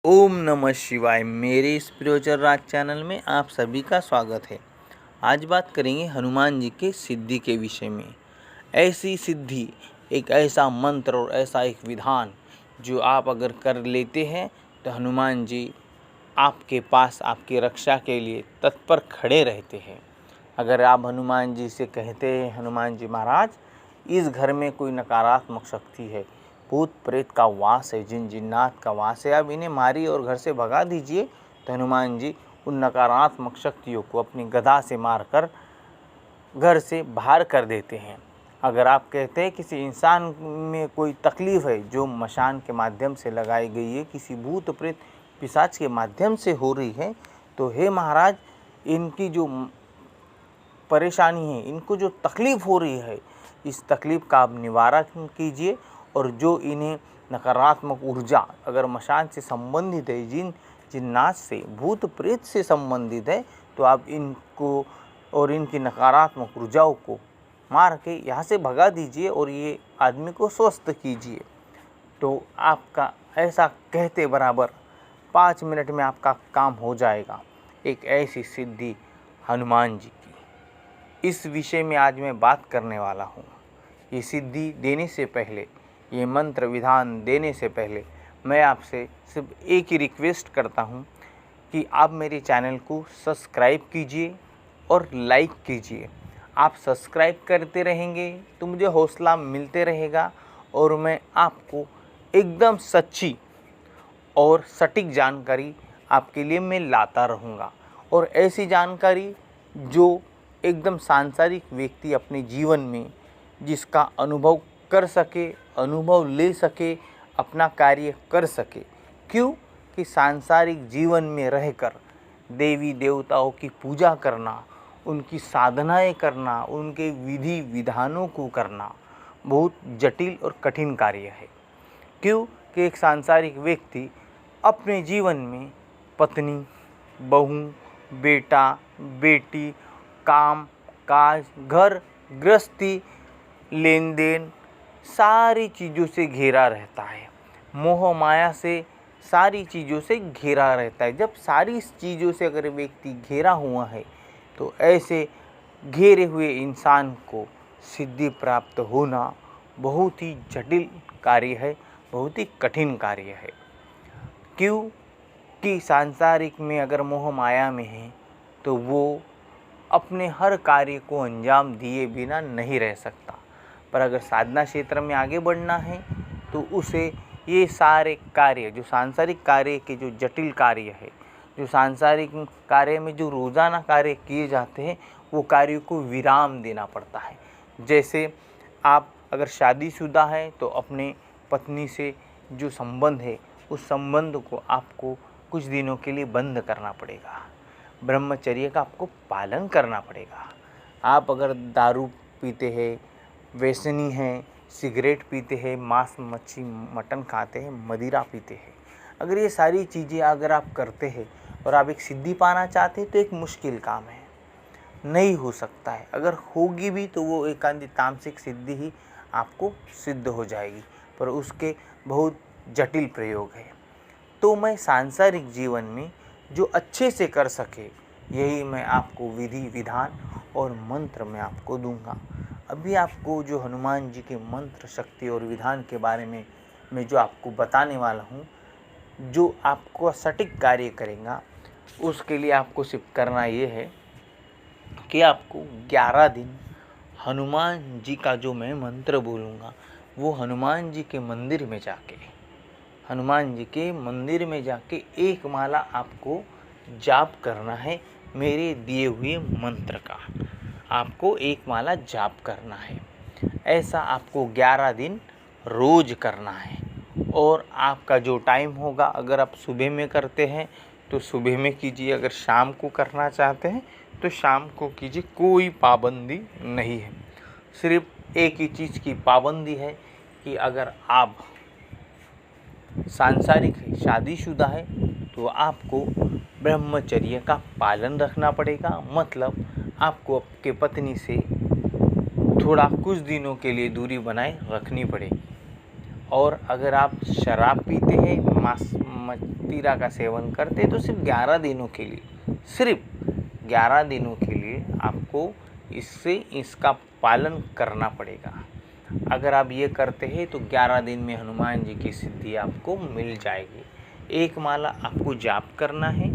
ओम नमः शिवाय। मेरे स्पिरिचुअल राज चैनल में आप सभी का स्वागत है। आज बात करेंगे हनुमान जी के सिद्धि के विषय में। ऐसी सिद्धि, एक ऐसा मंत्र और ऐसा एक विधान जो आप अगर कर लेते हैं तो हनुमान जी आपके पास आपकी रक्षा के लिए तत्पर खड़े रहते हैं। अगर आप हनुमान जी से कहते हैं, हनुमान जी महाराज, इस घर में कोई नकारात्मक शक्ति है, भूत प्रेत का वास है, जिन जिन्नात का वास है, आप इन्हें मारिए और घर से भगा दीजिए, तो हनुमान जी उन नकारात्मक शक्तियों को अपनी गदा से मारकर घर से बाहर कर देते हैं। अगर आप कहते हैं किसी इंसान में कोई तकलीफ़ है जो मशान के माध्यम से लगाई गई है, किसी भूत प्रेत पिशाच के माध्यम से हो रही है, तो हे महाराज, इनकी जो परेशानी है, इनको जो तकलीफ़ हो रही है, इस तकलीफ़ का आप निवारण कीजिए। और जो इन्हें नकारात्मक ऊर्जा अगर मशान से संबंधित है, जिन जिन्नात से, भूत प्रेत से संबंधित है, तो आप इनको और इनकी नकारात्मक ऊर्जाओं को मार के यहाँ से भगा दीजिए और ये आदमी को स्वस्थ कीजिए। तो आपका ऐसा कहते बराबर 5 मिनट में आपका काम हो जाएगा। एक ऐसी सिद्धि हनुमान जी की, इस विषय में आज मैं बात करने वाला हूँ। ये सिद्धि देने से पहले, ये मंत्र विधान देने से पहले, मैं आपसे सिर्फ एक ही रिक्वेस्ट करता हूँ कि आप मेरे चैनल को सब्सक्राइब कीजिए और लाइक कीजिए। आप सब्सक्राइब करते रहेंगे तो मुझे हौसला मिलते रहेगा और मैं आपको एकदम सच्ची और सटीक जानकारी आपके लिए मैं लाता रहूँगा। और ऐसी जानकारी जो एकदम सांसारिक व्यक्ति अपने जीवन में जिसका अनुभव कर सके, अनुभव ले सके, अपना कार्य कर सके। क्यों कि सांसारिक जीवन में रहकर देवी देवताओं की पूजा करना, उनकी साधनाएं करना, उनके विधि विधानों को करना बहुत जटिल और कठिन कार्य है। क्यों कि एक सांसारिक व्यक्ति अपने जीवन में पत्नी, बहू, बेटा, बेटी, काम काज, घर गृहस्थी, लेन देन, सारी चीज़ों से घिरा रहता है। मोह माया से सारी चीज़ों से घिरा रहता है। जब सारी चीज़ों से अगर व्यक्ति घिरा हुआ है, तो ऐसे घेरे हुए इंसान को सिद्धि प्राप्त होना बहुत ही जटिल कार्य है, बहुत ही कठिन कार्य है। क्यों कि सांसारिक में अगर मोह माया में है तो वो अपने हर कार्य को अंजाम दिए बिना नहीं रह सकता। पर अगर साधना क्षेत्र में आगे बढ़ना है तो उसे ये सारे कार्य, जो सांसारिक कार्य के जो जटिल कार्य है, जो सांसारिक कार्य में जो रोज़ाना कार्य किए जाते हैं, वो कार्यों को विराम देना पड़ता है। जैसे आप अगर शादीशुदा हैं तो अपने पत्नी से जो संबंध है, उस संबंध को आपको कुछ दिनों के लिए बंद करना पड़ेगा। ब्रह्मचर्य का आपको पालन करना पड़ेगा। आप अगर दारू पीते हैं, व्यसनी हैं, सिगरेट पीते हैं, मांस मच्छी मटन खाते हैं, मदिरा पीते हैं, अगर ये सारी चीज़ें अगर आप करते हैं और आप एक सिद्धि पाना चाहते हैं तो एक मुश्किल काम है, नहीं हो सकता है। अगर होगी भी तो वो एकांत तामसिक सिद्धि ही आपको सिद्ध हो जाएगी, पर उसके बहुत जटिल प्रयोग है। तो मैं सांसारिक जीवन में जो अच्छे से कर सके, यही मैं आपको विधि विधान और मंत्र में आपको दूंगा। अभी आपको जो हनुमान जी के मंत्र, शक्ति और विधान के बारे में मैं जो आपको बताने वाला हूँ, जो आपको सटीक कार्य करेगा, उसके लिए आपको सिर्फ करना ये है कि आपको 11 दिन हनुमान जी का जो मैं मंत्र बोलूँगा, वो हनुमान जी के मंदिर में जाके, हनुमान जी के मंदिर में जाके एक माला आपको जाप करना है। मेरे दिए हुए मंत्र का आपको एक माला जाप करना है। ऐसा आपको 11 दिन रोज करना है। और आपका जो टाइम होगा, अगर आप सुबह में करते हैं तो सुबह में कीजिए, अगर शाम को करना चाहते हैं तो शाम को कीजिए, कोई पाबंदी नहीं है। सिर्फ एक ही चीज़ की पाबंदी है कि अगर आप सांसारिक है, शादीशुदा है, तो आपको ब्रह्मचर्य का पालन रखना पड़ेगा। मतलब आपको आपके पत्नी से थोड़ा कुछ दिनों के लिए दूरी बनाए रखनी पड़ेगी। और अगर आप शराब पीते हैं, मांस तीरा का सेवन करते हैं तो सिर्फ 11 दिनों के लिए, सिर्फ 11 दिनों के लिए आपको इसका पालन करना पड़ेगा। अगर आप ये करते हैं तो 11 दिन में हनुमान जी की सिद्धि आपको मिल जाएगी। एक माला आपको जाप करना है,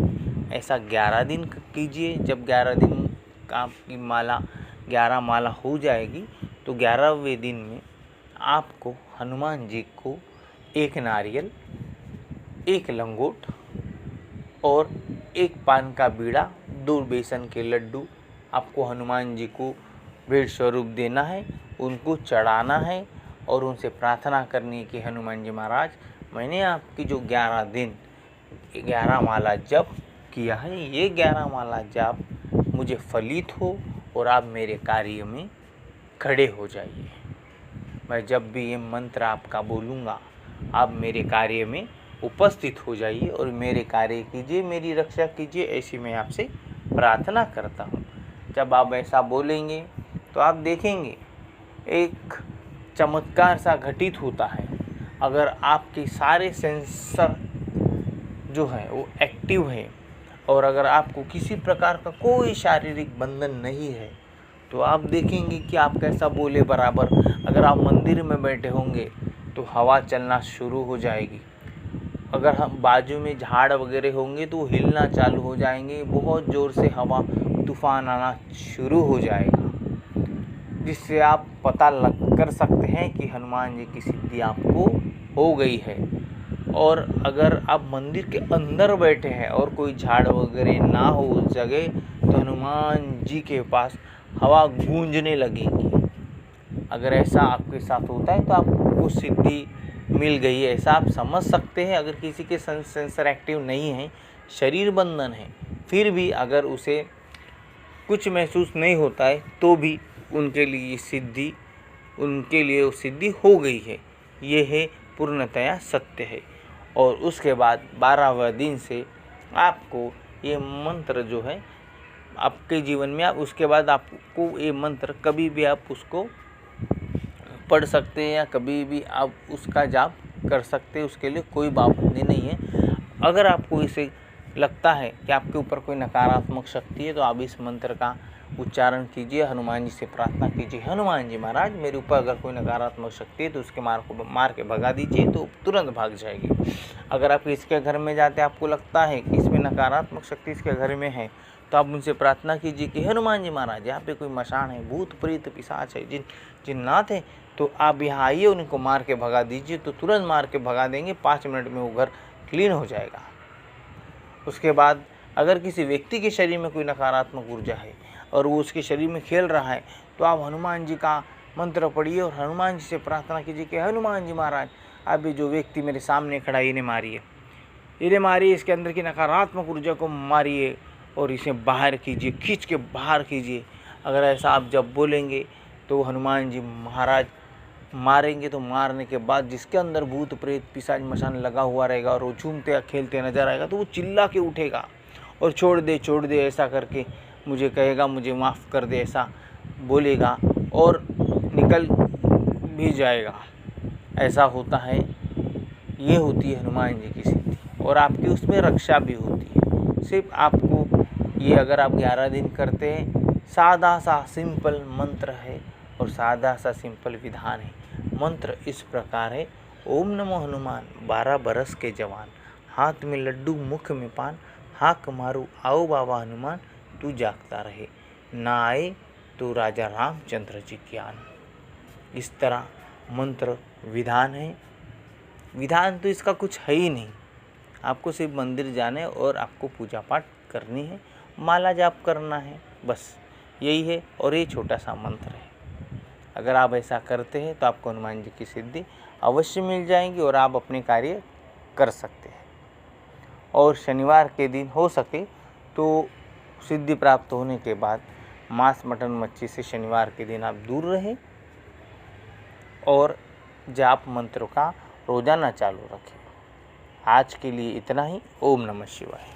ऐसा 11 दिन कीजिए। जब 11 दिन आपकी 11 माला हो जाएगी तो 11वें दिन में आपको हनुमान जी को एक नारियल, एक लंगोट और एक पान का बीड़ा, 2 बेसन के लड्डू आपको हनुमान जी को भेंट स्वरूप देना है, उनको चढ़ाना है और उनसे प्रार्थना करनी है कि हनुमान जी महाराज, मैंने आपकी जो 11 दिन 11 माला जप किया है, ये 11 माला जाप मुझे फलित हो और आप मेरे कार्य में खड़े हो जाइए। मैं जब भी ये मंत्र आपका बोलूँगा आप मेरे कार्य में उपस्थित हो जाइए और मेरे कार्य कीजिए, मेरी रक्षा कीजिए, ऐसी मैं आपसे प्रार्थना करता हूँ। जब आप ऐसा बोलेंगे तो आप देखेंगे एक चमत्कार सा घटित होता है। अगर आपके सारे सेंसर जो है वो एक्टिव है और अगर आपको किसी प्रकार का कोई शारीरिक बंधन नहीं है तो आप देखेंगे कि आप कैसा बोले बराबर। अगर आप मंदिर में बैठे होंगे तो हवा चलना शुरू हो जाएगी। अगर हम बाजू में झाड़ वगैरह होंगे तो हिलना चालू हो जाएंगे, बहुत ज़ोर से हवा तूफान आना शुरू हो जाएगा, जिससे आप पता कर सकते हैं कि हनुमान जी की सिद्धि आपको हो गई है। और अगर आप मंदिर के अंदर बैठे हैं और कोई झाड़ वगैरह ना हो उस जगह तो हनुमान जी के पास हवा गूंजने लगेगी। अगर ऐसा आपके साथ होता है तो आपको सिद्धि मिल गई है, ऐसा आप समझ सकते हैं। अगर किसी के सेंसर एक्टिव नहीं है, शरीर बंधन है, फिर भी अगर उसे कुछ महसूस नहीं होता है तो भी उनके लिए वो सिद्धि हो गई है। ये है पूर्णतया सत्य है। और उसके बाद 12वें दिन से आपको ये मंत्र जो है आपके जीवन में उसके बाद आपको ये मंत्र कभी भी आप उसको पढ़ सकते हैं या कभी भी आप उसका जाप कर सकते हैं, उसके लिए कोई पाबंदी नहीं है। अगर आपको इसे लगता है कि आपके ऊपर कोई नकारात्मक शक्ति है तो आप इस मंत्र का उच्चारण कीजिए, हनुमान जी से प्रार्थना कीजिए, हनुमान जी महाराज मेरे ऊपर अगर कोई नकारात्मक शक्ति है तो उसके मार के भगा दीजिए, तो तुरंत भाग जाएगी। अगर आप इसके घर में जाते आपको लगता है कि इसमें नकारात्मक शक्ति इसके घर में है तो आप उनसे प्रार्थना कीजिए कि हनुमान जी महाराज यहाँ पे कोई मशान है, भूत प्रेत पिशाच है, जिन्नात है, तो आप यहाँ आइए, उनको मार के भगा दीजिए। तो तुरंत मार के भगा देंगे, 5 मिनट में वो घर क्लीन हो जाएगा। उसके बाद अगर किसी व्यक्ति के शरीर में कोई नकारात्मक ऊर्जा है और वो उसके शरीर में खेल रहा है तो आप हनुमान जी का मंत्र पढ़िए और हनुमान जी से प्रार्थना कीजिए कि हनुमान जी महाराज आप ये जो व्यक्ति मेरे सामने खड़ा है इन्हें मारिए, इसके अंदर की नकारात्मक ऊर्जा को मारिए और इसे बाहर कीजिए, खींच के बाहर कीजिए। अगर ऐसा आप जब बोलेंगे तो हनुमान जी महाराज मारेंगे, तो मारने के बाद जिसके अंदर भूत प्रेत पिशाच मशान लगा हुआ रहेगा और वो झूमते या खेलते नजर आएगा तो वो चिल्ला के उठेगा और छोड़ दे ऐसा करके मुझे कहेगा, मुझे माफ़ कर दे, ऐसा बोलेगा और निकल भी जाएगा। ऐसा होता है, ये होती है हनुमान जी की सिद्धि और आपकी उसमें रक्षा भी होती है। सिर्फ आपको ये अगर आप 11 दिन करते हैं, सादा सा सिंपल मंत्र है और सादा सा सिंपल विधान है। मंत्र इस प्रकार है, ओम नमो हनुमान 12 बरस के जवान, हाथ में लड्डू मुख में पान, हाक मारू आओ बाबा हनुमान, तू जागता रहे, ना आए तो राजा रामचंद्र जी ज्ञान। इस तरह मंत्र विधान है। विधान तो इसका कुछ है ही नहीं, आपको सिर्फ मंदिर जाने और आपको पूजा पाठ करनी है, माला जाप करना है, बस यही है। और ये छोटा सा मंत्र है, अगर आप ऐसा करते हैं तो आपको हनुमान जी की सिद्धि अवश्य मिल जाएगी और आप अपने कार्य कर सकते हैं। और शनिवार के दिन हो सके तो सिद्धि प्राप्त होने के बाद मांस मटन मच्छी से शनिवार के दिन आप दूर रहें और जाप मंत्र का रोजाना चालू रखें। आज के लिए इतना ही। ओम नमः शिवाय।